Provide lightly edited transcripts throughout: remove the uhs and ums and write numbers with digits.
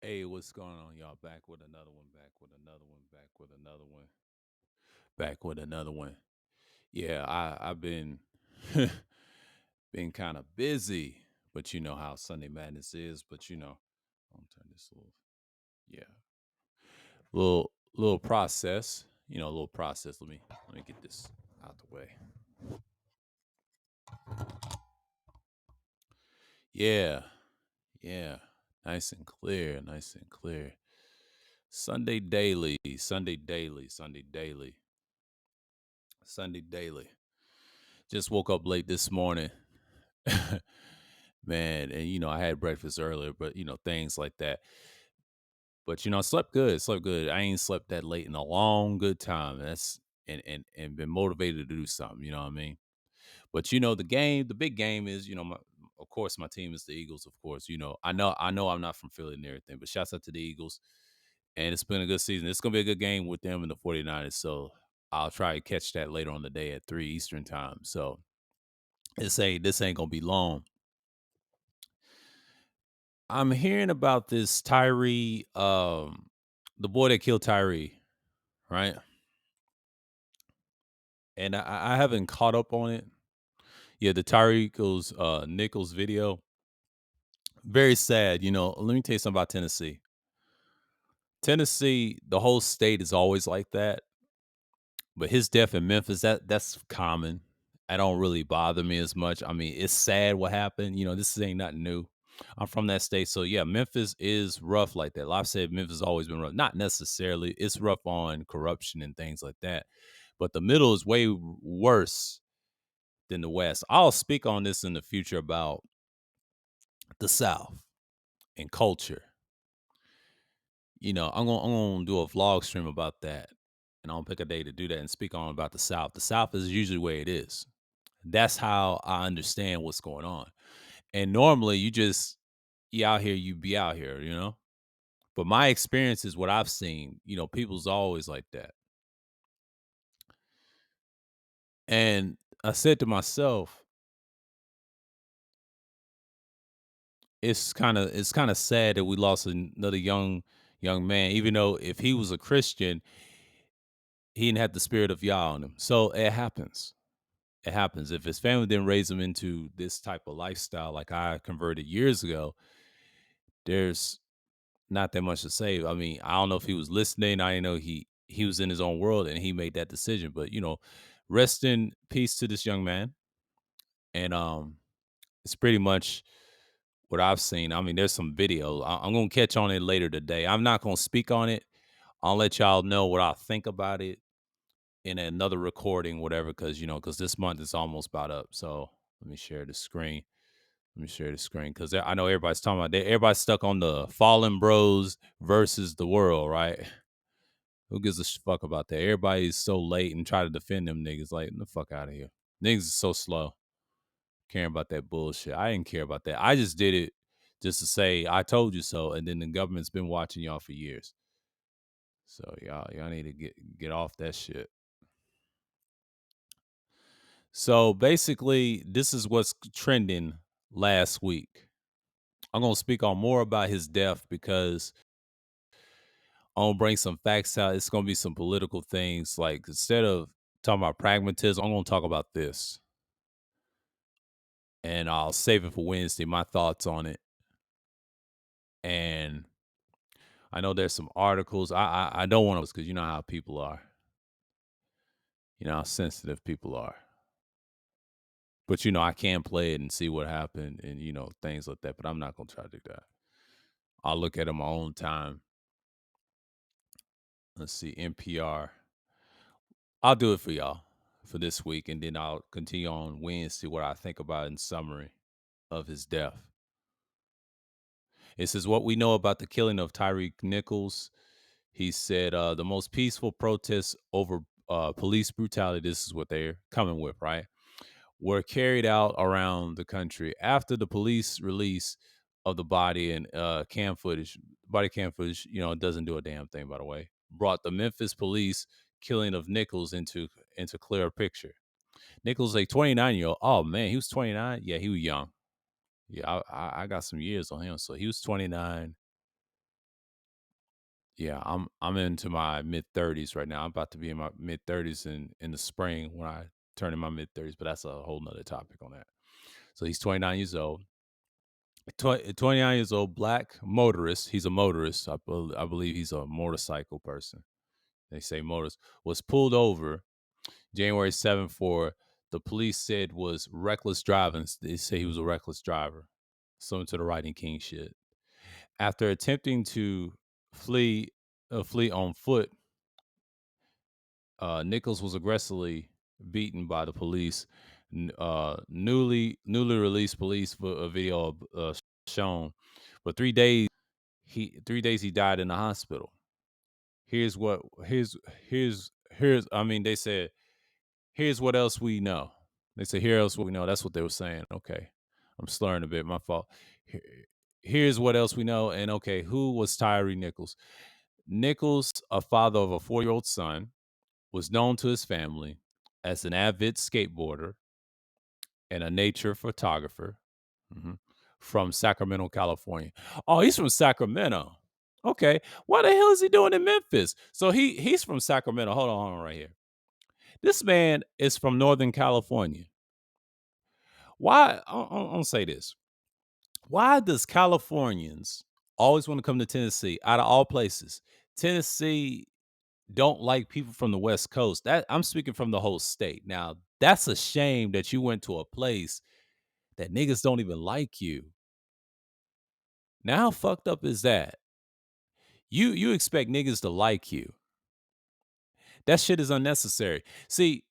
Hey, what's going on, y'all? Back with another one, back with another one, back with another one, back with another one. Yeah, I've been been kind of busy, but you know how Sunday Madness is. But I'll turn this little, yeah, little process. A little process. Let me get this out the way. Yeah, yeah, nice and clear, nice and clear. Sunday daily, Sunday daily, Sunday daily, Sunday daily. Just woke up late this morning. Man, and I had breakfast earlier, but things like that. But I slept good, slept good. I ain't slept that late in a long good time. That's and been motivated to do something, you know what I mean? But the big game is, of course my team is the Eagles, of course. I know I'm not from Philly and everything, but shouts out to the Eagles. And it's been a good season. It's gonna be a good game with them and the 49ers. So I'll try to catch that later on the day at 3 Eastern time. So this ain't gonna be long. I'm hearing about this Tyre, the boy that killed Tyre, right? And I haven't caught up on it. Yeah, the Nichols video. Very sad. Let me tell you something about Tennessee. Tennessee, the whole state is always like that. But his death in Memphis, that's common. I don't really bother me as much. I mean, it's sad what happened. This ain't nothing new. I'm from that state, so yeah, Memphis is rough like that. Like I said, Memphis has always been rough. Not necessarily. It's rough on corruption and things like that. But the middle is way worse than the West. I'll speak on this in the future about the South and culture. I'm gonna do a vlog stream about that, and I'll pick a day to do that and speak on about the South. The South is usually where it is. That's how I understand what's going on. And normally you out here, you be out here. But my experience is what I've seen, people's always like that. And I said to myself, it's kind of sad that we lost another young man, even though if he was a Christian, he didn't have the spirit of Yah on him. So it happens. It happens. If his family didn't raise him into this type of lifestyle like I converted years ago, there's not that much to say. I mean, I don't know if he was listening. I didn't know he was in his own world and he made that decision. But rest in peace to this young man. And it's pretty much what I've seen. I mean, there's some video. I'm gonna catch on it later today. I'm not gonna speak on it. I'll let y'all know what I think about it in another recording, whatever, because this month is almost about up. So let me share the screen. Let me share the screen because I know everybody's talking about that. Everybody's stuck on the Fallen Bros versus the world, right? Who gives a fuck about that? Everybody's so late and try to defend them niggas. Like, the fuck out of here. Niggas is so slow. Caring about that bullshit. I didn't care about that. I just did it just to say I told you so, and then the government's been watching y'all for years. So y'all need to get off that shit. So basically, this is what's trending last week. I'm gonna speak on more about his death because I'm gonna bring some facts out. It's gonna be some political things. Like instead of talking about pragmatism, I'm gonna talk about this. And I'll save it for Wednesday, my thoughts on it. And I know there's some articles. I don't want to because you know how people are. You know how sensitive people are. But I can play it and see what happened and things like that. But I'm not gonna try to do that. I'll look at it my own time. Let's see, NPR. I'll do it for y'all for this week, and then I'll continue on Wednesday what I think about in summary of his death. It says what we know about the killing of Tyre Nichols. He said the most peaceful protests over police brutality. This is what they're coming with, right? Were carried out around the country after the police release of the body and cam footage. Body cam footage, it doesn't do a damn thing, by the way. Brought the Memphis police killing of Nichols into clearer picture. Nichols, a 29-year-old. Oh man, he was 29. Yeah, he was young. Yeah, I got some years on him. So he was 29. Yeah, I'm into my mid-30s right now. I'm about to be in my mid-30s in the spring when I turn in my mid-30s, but that's a whole nother topic on that. So he's 29 years old. 29 years old, black motorist. He's a motorist. I believe he's a motorcycle person. They say motorist was pulled over January 7th for the police said was reckless driving. They say he was a reckless driver. Similar to the Writing King shit. After attempting to flee flee on foot, Nichols was aggressively beaten by the police. Newly released police video shown, but 3 days he died in the hospital. Here's what here's I mean they said here's what else we know. They said here else what we know. That's what they were saying. Okay, I'm slurring a bit. My fault. Here- Here's what else we know. And okay, who was Tyre Nichols? Nichols, a father of a 4-year-old son, was known to his family as an avid skateboarder and a nature photographer. Mhm. From Sacramento, California. Oh, he's from Sacramento. Okay. What the hell is he doing in Memphis? So he's from Sacramento. Hold on right here. This man is from Northern California. Why? I'll say this. Why does Californians always want to come to Tennessee out of all places? Tennessee don't like people from the West Coast. That I'm speaking from the whole state. Now, that's a shame that you went to a place that niggas don't even like you. Now, how fucked up is that? You expect niggas to like you. That shit is unnecessary. See,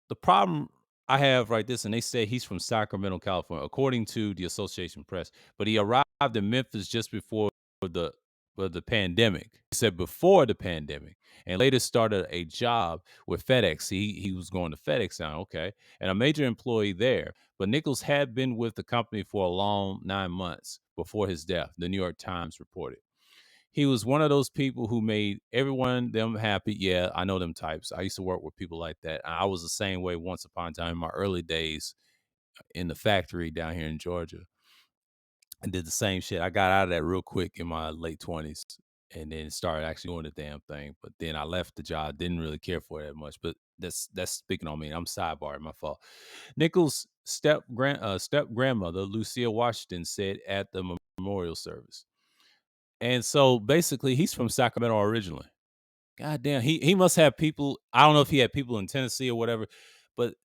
the problem I have right this, and they say he's from Sacramento, California, according to the Association Press. But he arrived in Memphis just before the the pandemic. He said before the pandemic, and later started a job with FedEx. He was going to FedEx now, okay, and a major employee there. But Nichols had been with the company for a long 9 months before his death. The New York Times reported. He was one of those people who made everyone them happy. Yeah, I know them types. I used to work with people like that. I was the same way once upon a time in my early days in the factory down here in Georgia and did the same shit. I got out of that real quick in my late 20s and then started actually doing the damn thing. But then I left the job, didn't really care for it that much. But that's speaking on me. I'm sidebar, my fault. Nichols' step grandmother, Lucia Washington, said at the memorial service. And so basically he's from Sacramento originally. God damn, he must have people. I don't know if he had people in Tennessee or whatever, but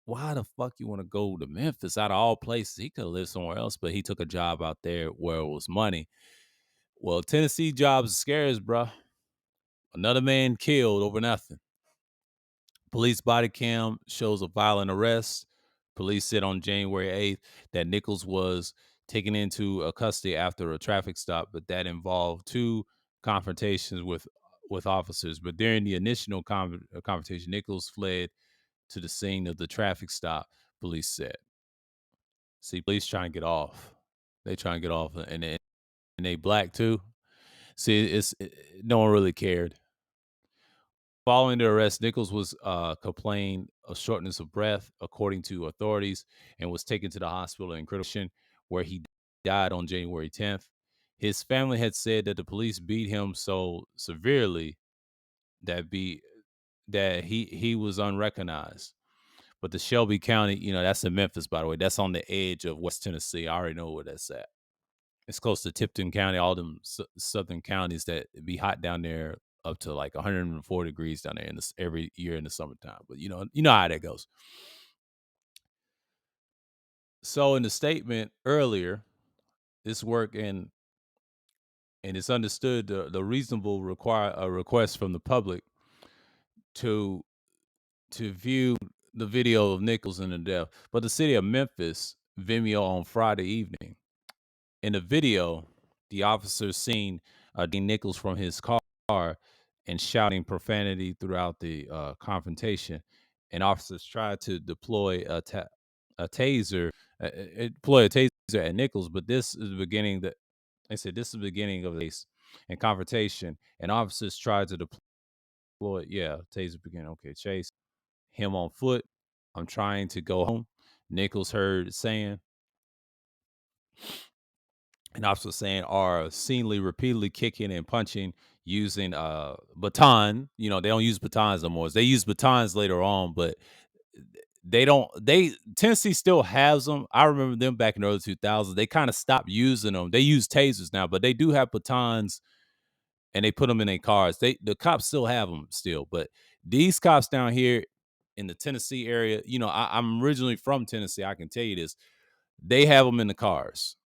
why the fuck you want to go to Memphis out of all places? He could have lived somewhere else, but he took a job out there where it was money. Well, Tennessee jobs are scarce, bruh. Another man killed over nothing. Police body cam shows a violent arrest. Police said on January 8th that Nichols was taken into custody after a traffic stop, but that involved two confrontations with officers. But during the initial confrontation, Nichols fled to the scene of the traffic stop. Police said. See, police trying to get off. They trying to get off, and they black too. See, no one really cared. Following the arrest, Nichols was complained of shortness of breath, according to authorities, and was taken to the hospital in critical condition, where he died on January 10th. His family had said that the police beat him so severely that he was unrecognized. But the Shelby County, that's in Memphis, by the way. That's on the edge of West Tennessee. I already know where that's at. It's close to Tipton County, all them southern counties that be hot down there up to like 104 degrees down there in this every year in the summertime. But you know how that goes. So in the statement earlier, this work and it's understood the reasonable request from the public to view the video of Nichols in the death. But the city of Memphis, Vimeo on Friday evening. In the video, the officers seen Dean Nichols from his car and shouting profanity throughout the confrontation. And officers tried to deploy a taser, deploy a taser at Nichols, but this is the beginning that they said this is the beginning of the case and confrontation. And officers tried to deploy, taser beginning. Okay, chase him on foot. I'm trying to go home. Nichols heard saying, and officers saying are scenely repeatedly kicking and punching. using baton. They don't use batons no more. They use batons later on, but they don't. They Tennessee still has them. I remember them back in the early 2000s. They kind of stopped using them. They use tasers now, but they do have batons, and they put them in their cars. The cops still have them still, but these cops down here in the Tennessee area, I'm originally from Tennessee. I can tell you this. They have them in the cars.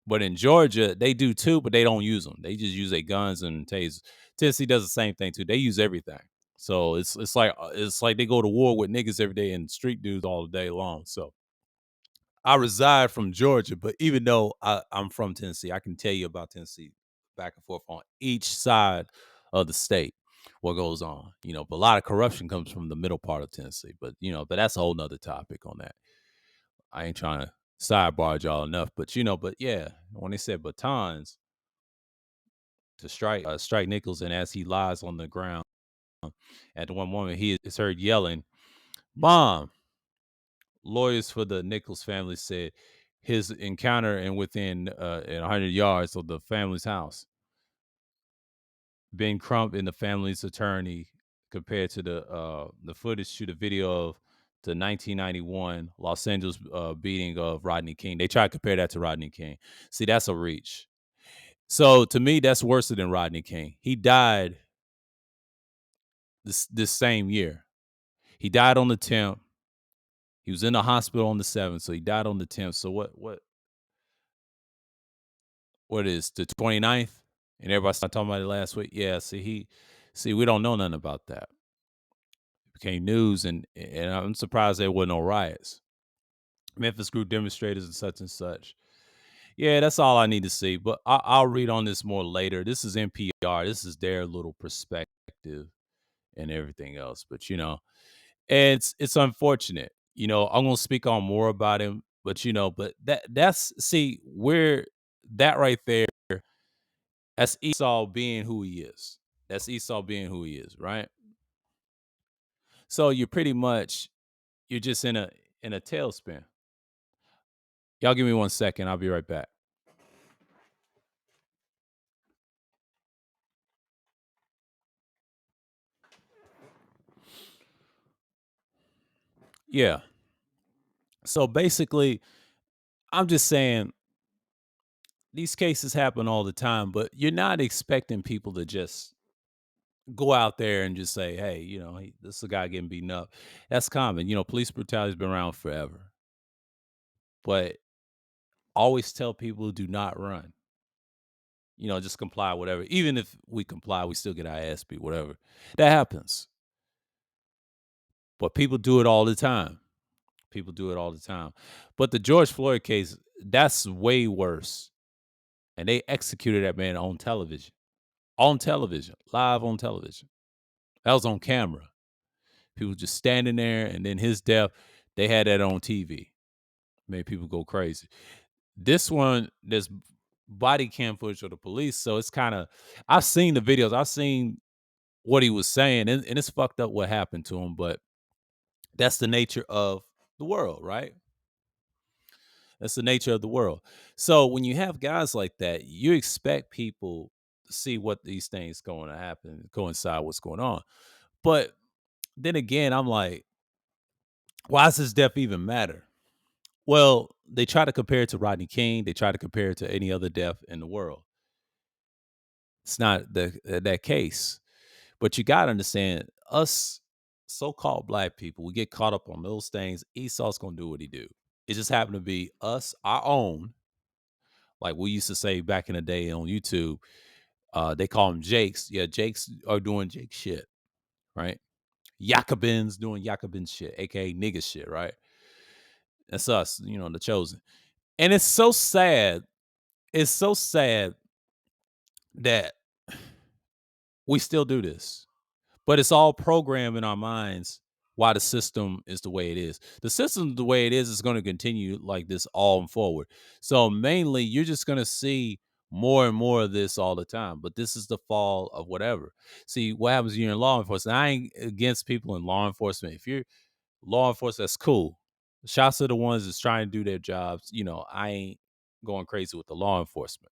But in Georgia, they do too, but they don't use them. They just use their guns and tasers. Tennessee does the same thing too. They use everything. So it's like they go to war with niggas every day and street dudes all day long. So I reside from Georgia, but even though I'm from Tennessee, I can tell you about Tennessee back and forth on each side of the state what goes on. But a lot of corruption comes from the middle part of Tennessee. But that's a whole nother topic on that. I ain't trying to sidebar y'all enough, but yeah, when they said batons to strike Nichols, and as he lies on the ground, at one moment he is heard yelling, "Mom!" Lawyers for the Nichols family said his encounter and within 100 yards of the family's house. Ben Crump and the family's attorney compared to the footage to the video of the 1991 Los Angeles beating of Rodney King. They try to compare that to Rodney King. See, that's a reach. So to me, that's worse than Rodney King. He died this same year. He died on the 10th. He was in the hospital on the 7th, so he died on the 10th. So what is the 29th? And everybody started talking about it last week. Yeah, see, we don't know nothing about that. It became news, and I'm surprised there were no riots. Memphis grew demonstrators and such. Yeah, that's all I need to see. But I'll read on this more later. This is NPR. This is their little perspective and everything else. But it's unfortunate. I'm gonna speak on more about him. But that's see where that right there. That's Esau being who he is. That's Esau being who he is, right? So you're just in a tailspin. Y'all give me 1 second. I'll be right back. Yeah. So basically, I'm just saying these cases happen all the time, but you're not expecting people to just go out there and just say, "Hey, this is a guy getting beaten up." That's common. Police brutality's been around forever. But always tell people do not run. Just comply, whatever. Even if we comply, we still get our ass beat, whatever. That happens. But people do it all the time. People do it all the time. But the George Floyd case, that's way worse. And they executed that man on television. On television. Live on television. That was on camera. People just standing there, and then his death, they had that on TV. Made people go crazy. This one, there's body cam footage of the police, so it's kind of. I've seen the videos. I've seen what he was saying, and it's fucked up what happened to him. But that's the nature of the world, right? That's the nature of the world. So when you have guys like that, you expect people to see what these things going to happen, coincide what's going on. But then again, I'm like, why does this death even matter? Well, they try to compare it to Rodney King. They try to compare it to any other death in the world. It's not that case. But you got to understand, us so-called black people, we get caught up on those things. Esau's going to do what he do. It just happened to be us, our own, like we used to say back in the day on YouTube. They call them Jakes. Yeah, Jakes are doing Jake shit, right? Jacobins doing Jacobin shit, aka nigga shit, right? That's us, the chosen. And it's so sad. It's so sad that we still do this. But it's all programmed in our minds why the system is the way it is. The system the way it is going to continue like this all forward. So mainly you're just going to see more and more of this all the time. But this is the fall of whatever. See, what happens when you're in law enforcement? I ain't against people in law enforcement. If you're law enforcement, that's cool. Shots are the ones that's trying to do their jobs. I ain't going crazy with the law enforcement.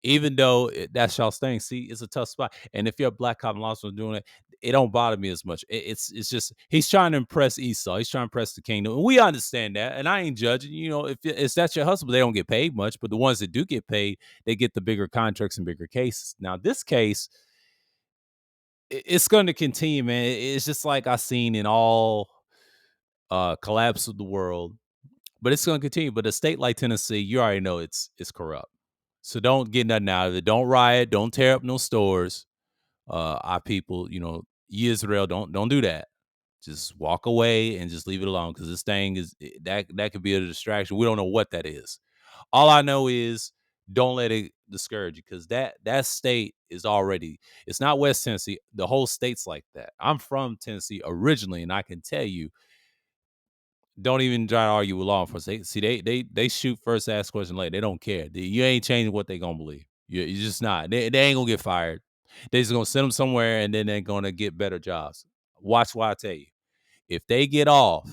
Even though that's y'all's thing. See, it's a tough spot. And if you're a black cop and law enforcement doing it, it don't bother me as much. It's just he's trying to impress Esau. He's trying to impress the kingdom, and we understand that. And I ain't judging. You know, if it's that's your hustle, but they don't get paid much. But the ones that do get paid, they get the bigger contracts and bigger cases. Now, this case, it's going to continue, man. It's just like I seen in all collapse of the world, but it's going to continue. But a state like Tennessee, you already know it's corrupt. So don't get nothing out of it. Don't riot. Don't tear up no stores. Our people, Israel, don't do that. Just walk away and just leave it alone because this thing is that could be a distraction. We don't know what that is. All I know is don't let it discourage you because that state is already it's not West Tennessee. The whole state's like that. I'm from Tennessee originally, and I can tell you, don't even try to argue with law enforcement. They shoot first, ask question later. They don't care. You ain't changing what they gonna believe. You're just not. They ain't gonna get fired. They just gonna send them somewhere, and then they're gonna get better jobs. Watch what I tell you. If they get off,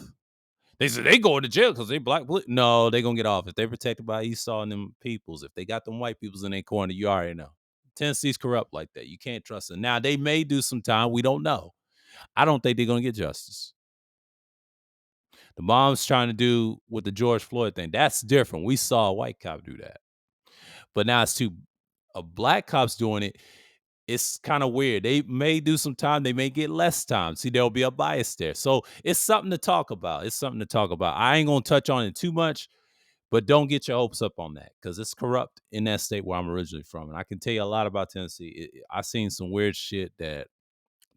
they say they going to jail because they black. No, they gonna get off if they protected by Esau and them peoples. If they got them white peoples in their corner, you already know. Tennessee's corrupt like that. You can't trust them. Now they may do some time. We don't know. I don't think they're gonna get justice. The mom's trying to do with the George Floyd thing. That's different. We saw a white cop do that. But now it's two black cops doing it. It's kind of weird. They may do some time. They may get less time. See, there'll be a bias there. So it's something to talk about. It's something to talk about. I ain't going to touch on it too much, but don't get your hopes up on that because it's corrupt in that state where I'm originally from. And I can tell you a lot about Tennessee. I seen some weird shit that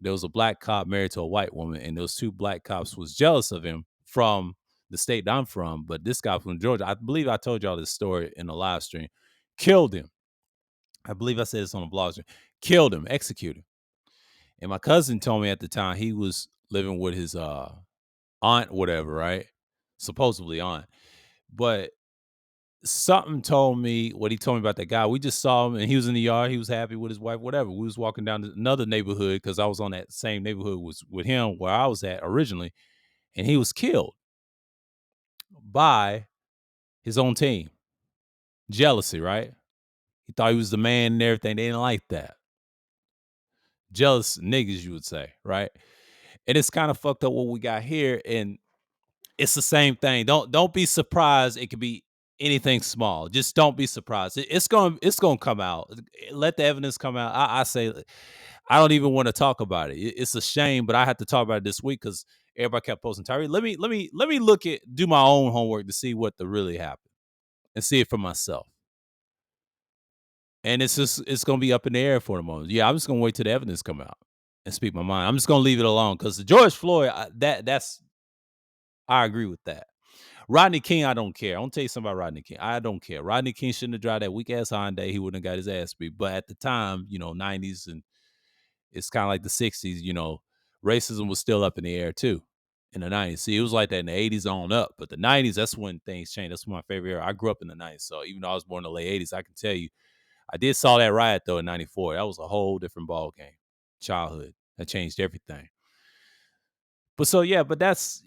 there was a black cop married to a white woman, and those two black cops was jealous of him from the state that I'm from. But this guy from Georgia, I believe I told y'all this story in the live stream, killed him. I believe I said this on the blog stream. Killed him, executed him. And my cousin told me at the time he was living with his aunt, whatever, right? Supposedly aunt. But something told me what he told me about that guy. We just saw him and he was in the yard. He was happy with his wife, whatever. We was walking down to another neighborhood because I was on that same neighborhood was with him where I was at originally. And he was killed by his own team. Jealousy, right? He thought he was the man and everything. They didn't like that. Jealous niggas, you would say, right? And it's kind of fucked up what we got here. And it's the same thing. Don't be surprised. It could be anything small. Just don't be surprised. It's gonna come out. Let the evidence come out. I say I don't even want to talk about it. It's a shame, but I had to talk about it this week because everybody kept posting Tyre. Let me do my own homework to see what the really happened and see it for myself. And it's gonna be up in the air for the moment. Yeah, I'm just gonna wait till the evidence come out and speak my mind. I'm just gonna leave it alone because the George Floyd, that's I agree with that. Rodney King, I don't care. I want to tell you something about Rodney King. I don't care. Rodney King shouldn't have driven that weak ass Hyundai. He wouldn't have got his ass beat. But at the time, 90s and it's kind of like the 60s, racism was still up in the air too in the 90s. See, it was like that in the 80s on up. But the 90s, that's when things changed. That's my favorite era. I grew up in the 90s. So even though I was born in the late 80s, I can tell you, I did saw that riot though in 94. That was a whole different ball game. Childhood. That changed everything. But so yeah, but that's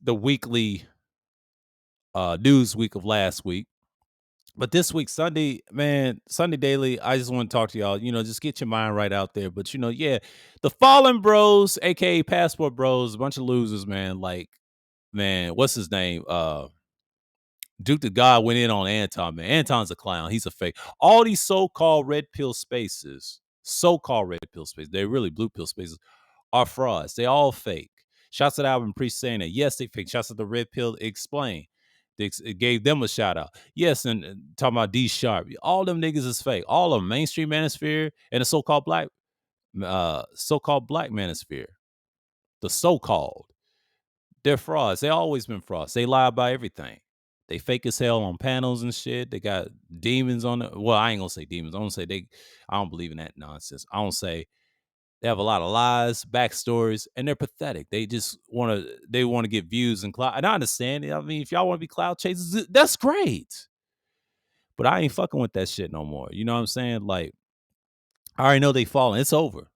the weekly news week of last week. But this week, Sunday, man, Sunday Daily, I just want to talk to y'all, just get your mind right out there. But, yeah, the Fallen Bros, a.k.a. Passport Bros, a bunch of losers, man. Like, man, what's his name? Duke the God went in on Anton, man. Anton's a clown. He's a fake. All these so-called red pill spaces, they're really blue pill spaces, are frauds. They all fake. Shouts at Alvin Priest saying that. Yes, they fake. Shouts at the Red Pill Explain. It gave them a shout out. Yes, and talking about D Sharp. All them niggas is fake. All of them, mainstream manosphere and the so-called black manosphere. The so-called. They're frauds. They always been frauds. They lie about everything. They fake as hell on panels and shit. They got demons on it. Well, I ain't gonna say demons. I'm gonna say I don't believe in that nonsense. I don't say they have a lot of lies, backstories, and they're pathetic. They want to get views and cloud. And I understand it. I mean, if y'all want to be cloud chasers, that's great. But I ain't fucking with that shit no more. You know what I'm saying? Like, I already know they falling. It's over.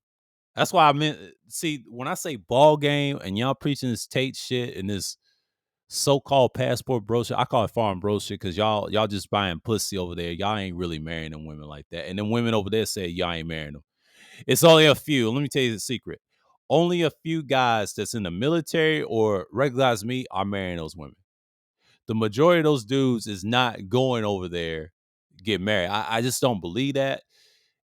That's why I meant. See, when I say ball game and y'all preaching this Tate shit and this so-called passport bro shit. I call it farm bro shit because y'all just buying pussy over there. Y'all ain't really marrying them women like that. And then women over there say y'all ain't marrying them. It's only a few. Let me tell you the secret. Only a few guys that's in the military or recognize me are marrying those women. The majority of those dudes is not going over there to get married. I just don't believe that.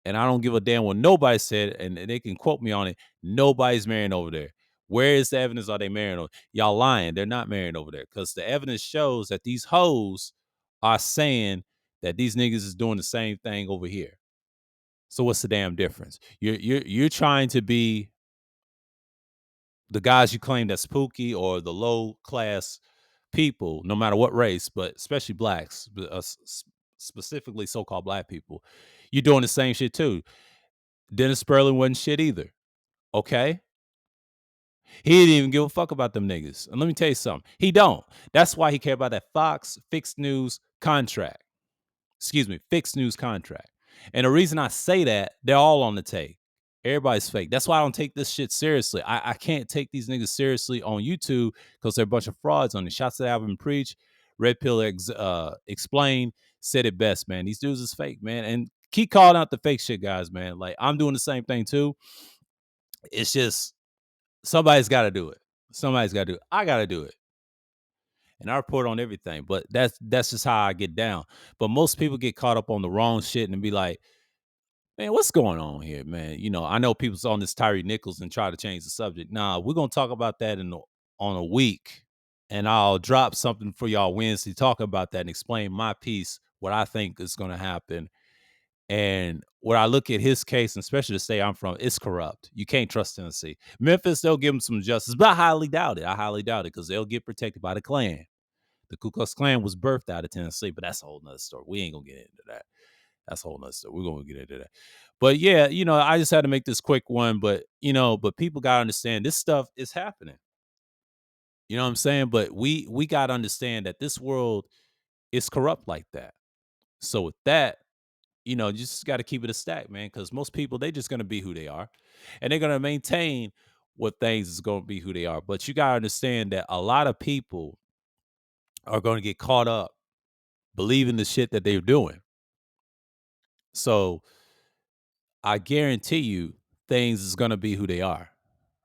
And I don't give a damn what nobody said, and they can quote me on it. Nobody's marrying over there. Where is the evidence? Are they marrying over? Y'all lying. They're not marrying over there because the evidence shows that these hoes are saying that these niggas is doing the same thing over here. So what's the damn difference? You're trying to be the guys you claim that's spooky or the low class people, no matter what race, but especially blacks, specifically so-called black people. You're doing the same shit too. Dennis Sperling wasn't shit either. Okay, he didn't even give a fuck about them niggas. And let me tell you something. He don't. That's why he cared about that Fox fixed news contract. Excuse me, fixed news contract. And the reason I say that, they're all on the take. Everybody's fake. That's why I don't take this shit seriously. I can't take these niggas seriously on YouTube because they're a bunch of frauds on the shots that Alvin preach. Red Pill explained, said it best, man. These dudes is fake, man. And keep calling out the fake shit, guys, man. Like, I'm doing the same thing too. It's just somebody's got to do it. Somebody's got to do it. I got to do it. And I report on everything, but that's just how I get down. But most people get caught up on the wrong shit and be like, man, what's going on here, man? You know, I know people's on this Tyre Nichols and try to change the subject. Nah, we're gonna talk about that on a week, and I'll drop something for y'all Wednesday, talk about that and explain my piece, what I think is gonna happen. And when I look at his case, and especially the state I'm from, it's corrupt. You can't trust Tennessee. Memphis, they'll give them some justice, but I highly doubt it. I highly doubt it because they'll get protected by the Klan. The Ku Klux Klan was birthed out of Tennessee, but that's a whole nother story. We ain't gonna get into that. That's a whole nother story. We're gonna get into that. But yeah, I just had to make this quick one. But but people gotta understand this stuff is happening. You know what I'm saying? But we gotta understand that this world is corrupt like that. So with that, you just gotta keep it a stack, man. Because most people they just gonna be who they are, and they're gonna maintain what things is gonna be who they are. But you gotta understand that a lot of people are gonna get caught up believing the shit that they're doing. So I guarantee you things is gonna be who they are,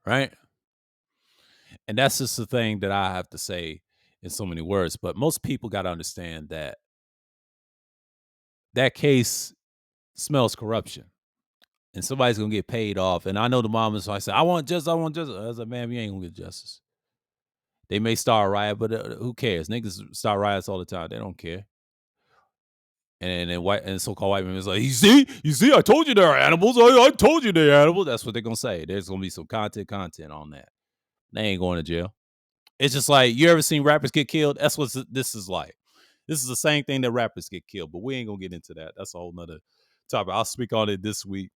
right? And that's just the thing that I have to say in so many words. But most people got to understand that that case smells corruption, and somebody's gonna get paid off. And I know the mom is like, "I want justice. I want justice." I was like, "Man, you ain't gonna get justice." They may start a riot, but who cares? Niggas start riots all the time. They don't care. And then white and so-called white men is like, you see, I told you they're animals. I told you they're animals. That's what they're gonna say. There's gonna be some content on that. They ain't going to jail. It's just like you ever seen rappers get killed? That's what this is like. This is the same thing that rappers get killed, but we ain't gonna get into that. That's a whole nother topic. I'll speak on it this week.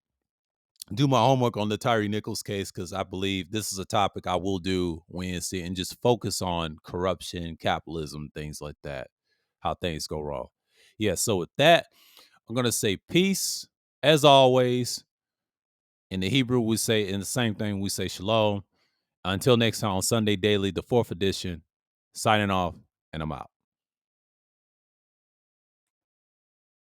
Do my homework on the Tyre Nichols case because I believe this is a topic I will do Wednesday and just focus on corruption, capitalism, things like that, how things go wrong. Yeah, so with that, I'm gonna say peace as always. In the Hebrew, we say in the same thing, we say shalom. Until next time on Sunday Daily, the fourth edition, signing off, and I'm out.